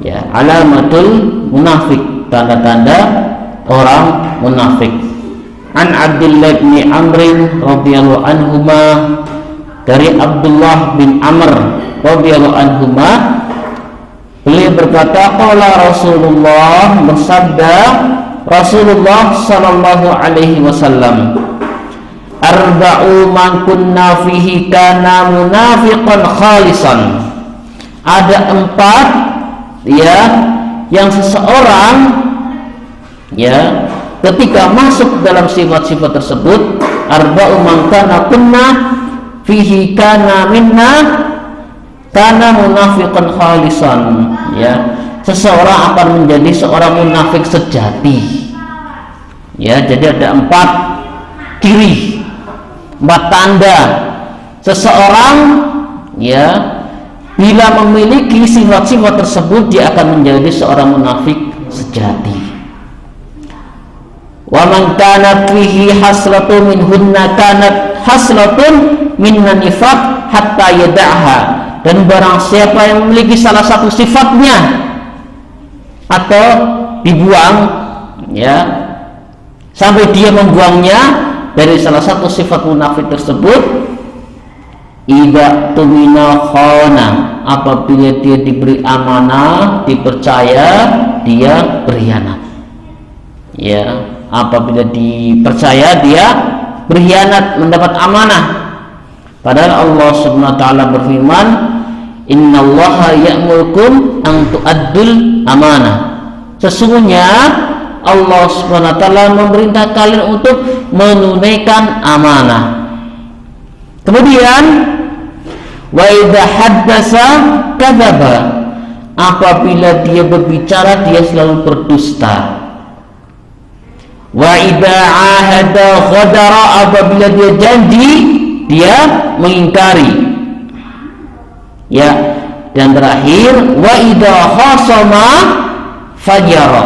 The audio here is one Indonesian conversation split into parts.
Ya, alamatul munafik, tanda-tanda orang munafik. An Abdullah bin Amr radhiyallahu anhuma, dari Abdullah bin Amr radhiyallahu anhuma, beliau berkata, qala Rasulullah, bersabda Rasulullah sallallahu alaihi wasallam, arba'u man kunna fihi kana munafiqan khalisan. Ada 4 ya yang seseorang ya ketika masuk dalam sifat-sifat tersebut, arba'u man kana kunna fihi kana minna kana munafiqan khalisan, ya, seseorang akan menjadi seorang munafik sejati. Ya, jadi ada 4 ciri, 4 tanda seseorang ya bila memiliki sifat-sifat tersebut, dia akan menjadi seorang munafik sejati. Wa man kanat fihi haslatun minhunna kanat haslatun minna nifaq hatta yada'ha. Dan barang siapa yang memiliki salah satu sifatnya atau dibuang, ya, sampai dia membuangnya dari salah satu sifat munafik tersebut, idza tumina khana, apabila dia diberi amanah, dipercaya, dia berkhianat. Ya, apabila dipercaya dia berkhianat, mendapat amanah. Padahal Allah Subhanahu wa taala berfirman, innallaha ya'murukum an tu'addul amanah. Sesungguhnya Allah Subhanahu wa taala memerintah kalian untuk menunaikan amanah. Kemudian wa idza haddasa kadzaba, apabila dia berbicara dia selalu berdusta. Wa idza ahada ghadara, apabila dia janji dia mengingkari. Ya, dan terakhir wa idza khasama fajara,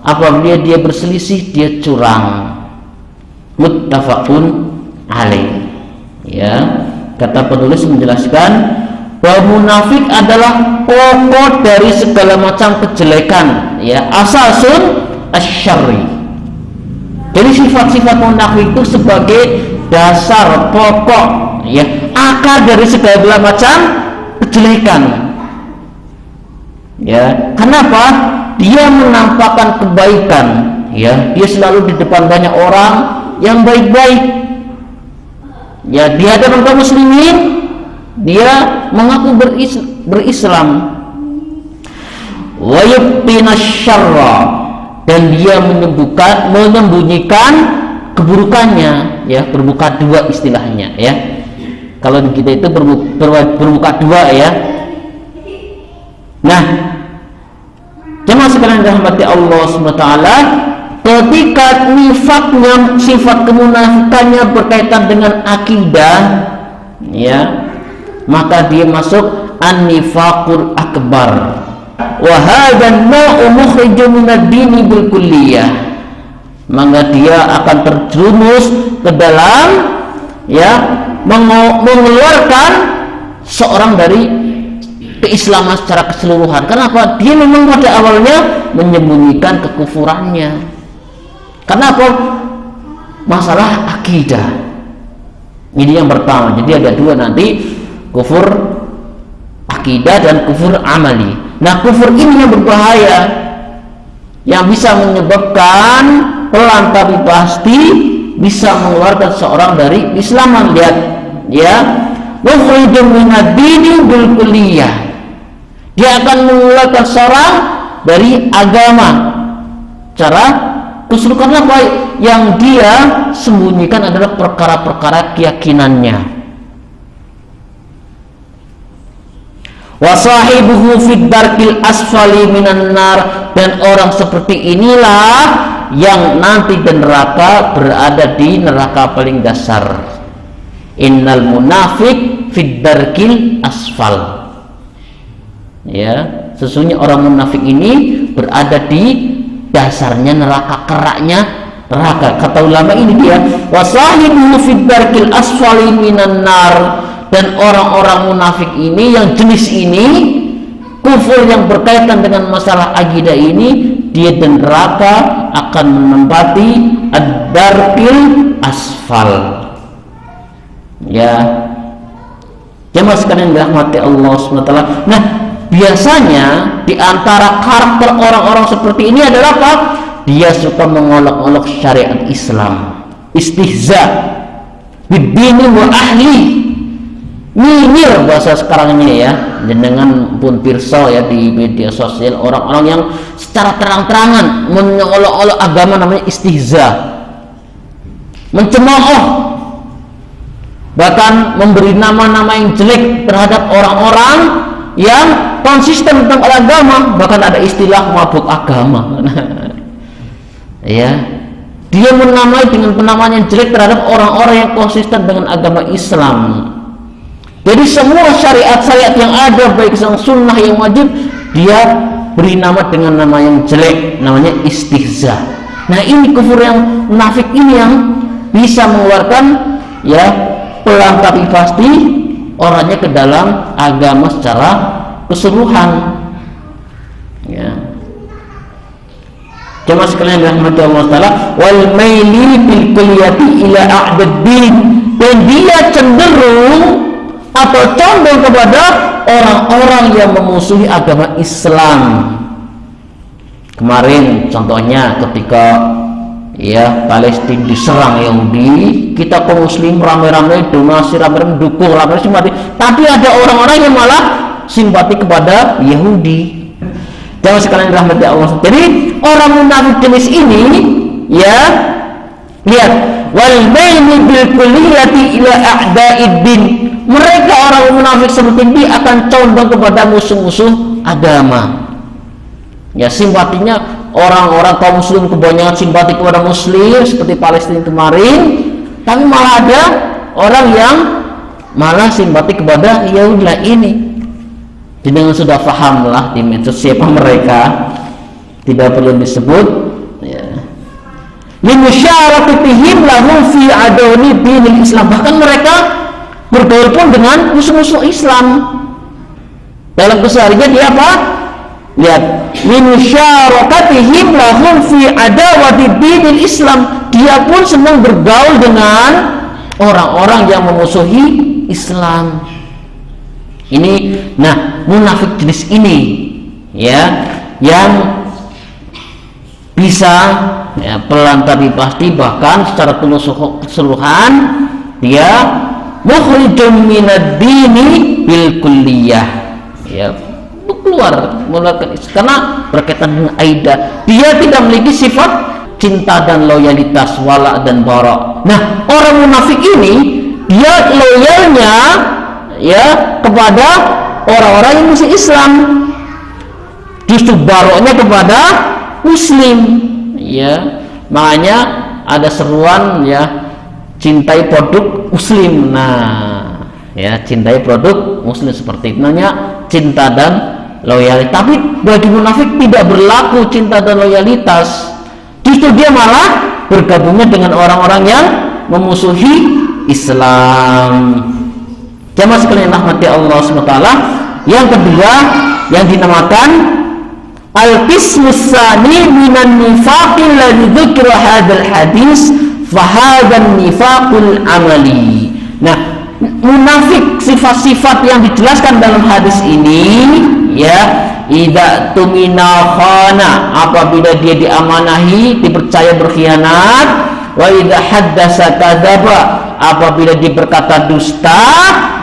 apabila dia berselisih dia curang. Muttafaqun alaih. Ya, kata penulis menjelaskan bahwa munafik adalah pokok dari segala macam kejelekan, ya, asasun asyarri. Jadi sifat-sifat munafik itu sebagai dasar pokok, ya, akar dari segala macam kejelekan. Ya, kenapa? Dia menampakkan kebaikan, ya, dia selalu di depan banyak orang yang baik-baik. Ya, di hadapan kaum muslimin dia mengaku berislam. Wa yubtina syarra, dan dia menyembunyikan keburukannya, ya, bermuka dua istilahnya, ya. Kalau di kita itu bermuka dua, ya. Nah, jemaah sekalian dirahmati Allah Subhanahu wa taala, ketika nifaknya, sifat kemunafikannya berkaitan dengan akidah, ya, maka dia masuk an-nifaqul akbar. Wa hadzal ma'u mukhrijun minad dini bil kulliyah, maka dia akan terjerumus ke dalam, ya, mengeluarkan seorang dari keislaman secara keseluruhan. Kenapa? Dia memang pada awalnya menyembunyikan kekufurannya. Kenapa? Masalah akidah. Ini yang pertama. Jadi ada 2 nanti, kufur akidah dan kufur amali. Nah, kufur ini yang berbahaya, yang bisa menyebabkan pelan tapi pasti bisa mengeluarkan seorang dari Islaman. Lihat, ya, mukhrijun minad dini bil kulliyah, dia akan mengeluarkan seorang dari agama cara keseluruhan. Apa yang dia sembunyikan adalah perkara-perkara keyakinannya. Wa sahibuhu fid darkil asfali minan nar, dan orang seperti inilah yang nanti di neraka berada di neraka paling dasar. Innal munafik fid darkil asfal. Ya, sesungguhnya orang munafik ini berada di dasarnya neraka, keraknya neraka. Kata ulama ini dia wasahibu fid darkil asfali minan nar, dan orang-orang munafik ini yang jenis ini kufur yang berkaitan dengan masalah akidah ini, dia dan neraka akan menempati ad-darkil asfal. Ya, jemaah sekalian dirahmati Allah SWT. Nah, biasanya di antara karakter orang-orang seperti ini adalah apa? Dia suka mengolok-olok syariat Islam, istihza bidini wa ahli, nyinyir bahasa sekarang ini ya, dengan pun pirsa ya di media sosial, orang-orang yang secara terang-terangan mengolok-olok agama, namanya istihza, mencemooh, bahkan memberi nama-nama yang jelek terhadap orang-orang yang konsisten tentang agama. Bahkan ada istilah mabuk agama. Ya, dia menamai dengan penamaan yang jelek terhadap orang-orang yang konsisten dengan agama Islam. Jadi semua syariat-syariat yang ada, baik yang sunnah yang wajib, dia beri nama dengan nama yang jelek, namanya istihza. Nah, ini kufur yang munafik ini yang bisa mengeluarkan ya pelan tapi pasti orangnya ke dalam agama secara keseluruhan. Ya, jemaah sekalian rahmati Allah taala, wal maili bil kulliyati ila a'daddin, dan dia cenderung atau condong kepada orang-orang yang memusuhi agama Islam. Kemarin contohnya ketika ya Palestina diserang Yahudi, kita kaum muslim ramai-ramai donasi, ramai-ramai dukung, ramai-ramai simpati, tapi ada orang-orang yang malah simpati kepada Yahudi. Jangan sekalian rahmati Allah. Jadi orang munafik jenis ini ya, lihat, wal maili bil kulliyati ila a'da'iddin, mereka orang munafik seperti ini akan condong kepada musuh-musuh agama. Ya, simpatinya orang-orang kaum muslim kebanyakan simpati kepada muslim seperti Palestina kemarin, tapi malah ada orang yang malah simpati kepada Yahudi ini. Dengan sudah pahamlah di medsos siapa mereka, tidak perlu disebut ya. Limusyarakatihim lahum fi adawni dinil Islam, bahkan mereka bergaul pun dengan musuh-musuh Islam. Dalam keseharian dia apa? Lihat, limusyarakatihim lahum fi adawati dinil Islam, dia pun senang bergaul dengan orang-orang yang memusuhi Islam. Ini, nah, munafik jenis ini ya, yang bisa ya, pelan tapi pasti, bahkan secara keseluruhan dia mukhrijun minad dini bil kulliyah, ya, keluar mengeluarkan, karena berkaitan dengan aidah, dia tidak memiliki sifat cinta dan loyalitas, wala dan bara. Nah, orang munafik ini dia loyalnya ya kepada orang-orang yang musuh Islam, justru baroknya kepada muslim ya. Makanya ada seruan ya, cintai produk muslim. Nah ya, cintai produk muslim, seperti itu namanya cinta dan loyalitas. Tapi bagi munafik tidak berlaku cinta dan loyalitas, justru dia malah bergabungnya dengan orang-orang yang memusuhi Islam. Jamaah sekalian rahmati Allah SWT. Yang kedua yang dinamakan al-qismus tsani minan nifaqil ladzi dzukira hadzal hadis fa hadzal nifaqul amali. Nah, munafik sifat-sifat yang dijelaskan dalam hadis ini ya, idza tumina khana, apabila dia diamanahi dipercaya berkhianat, wa idza haddasa kadzaba, apabila dia berkata dusta,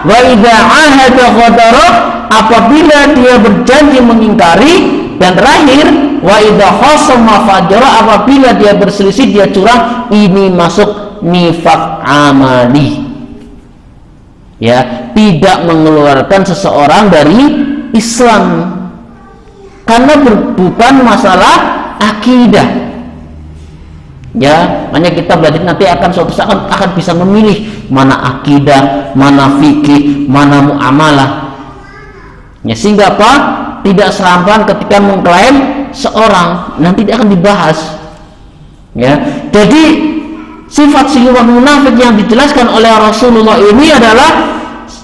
wa idza ahada ghadara, apabila dia berjanji mengingkari, dan terakhir wa idza khasama fajara, apabila dia berselisih dia curang. Ini masuk nifaq amali ya, tidak mengeluarkan seseorang dari Islam karena bukan masalah akidah. Ya, makanya kita belajar nanti akan suatu saat akan bisa memilih mana akidah, mana fikih, mana muamalah. Ya, sehingga apa? Tidak serampan ketika mengklaim seorang, nanti akan dibahas. Ya, jadi sifat-sifat munafik yang dijelaskan oleh Rasulullah ini adalah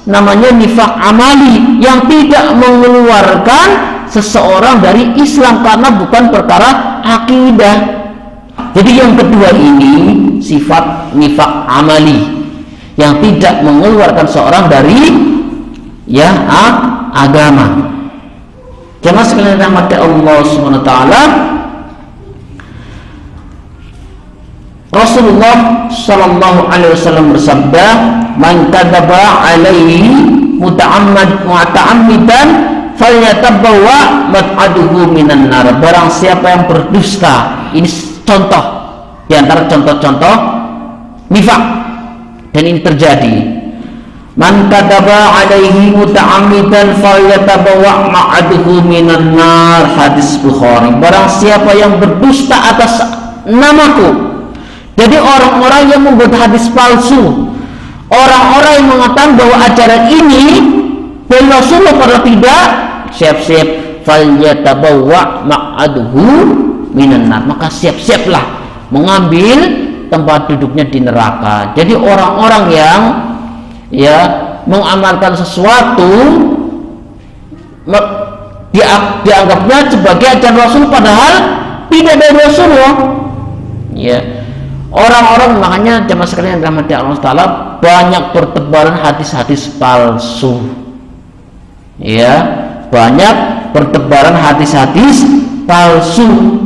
namanya nifak amali yang tidak mengeluarkan seseorang dari Islam karena bukan perkara akidah. Jadi yang kedua ini sifat nifak amali yang tidak mengeluarkan seorang dari agama. Jemaah sekalian rahmati Allah Subhanahu wa taala, Rasulullah sallallahu alaihi wasallam bersabda, "Man kadzaba alaihi muta'ammidan falyatabawwa maq'adahu minan nar." Barang siapa yang berdusta, ini contoh di antara contoh-contoh nifak dan ini terjadi. Man kadzaba alaihi muta'ammidan falyatabawwa maq'adahu minan nar, hadis Bukhari. Barang siapa yang berdusta atas namaku. Jadi orang-orang yang membuat hadis palsu, orang-orang yang mengatakan bahwa ajaran ini dari Rasulullah pada tidak, siap-siap falyatabawwa maq'adahu minan nar, maka siap-siaplah mengambil tempat duduknya di neraka. Jadi orang-orang yang mengamalkan sesuatu dianggapnya sebagai ajaran Rasul padahal tidak dari Rasulullah. Orang-orang, makanya jemaah sekalian rahmati Allah Taala, banyak bertebaran hadis-hadis palsu. Banyak bertebaran hadis-hadis palsu.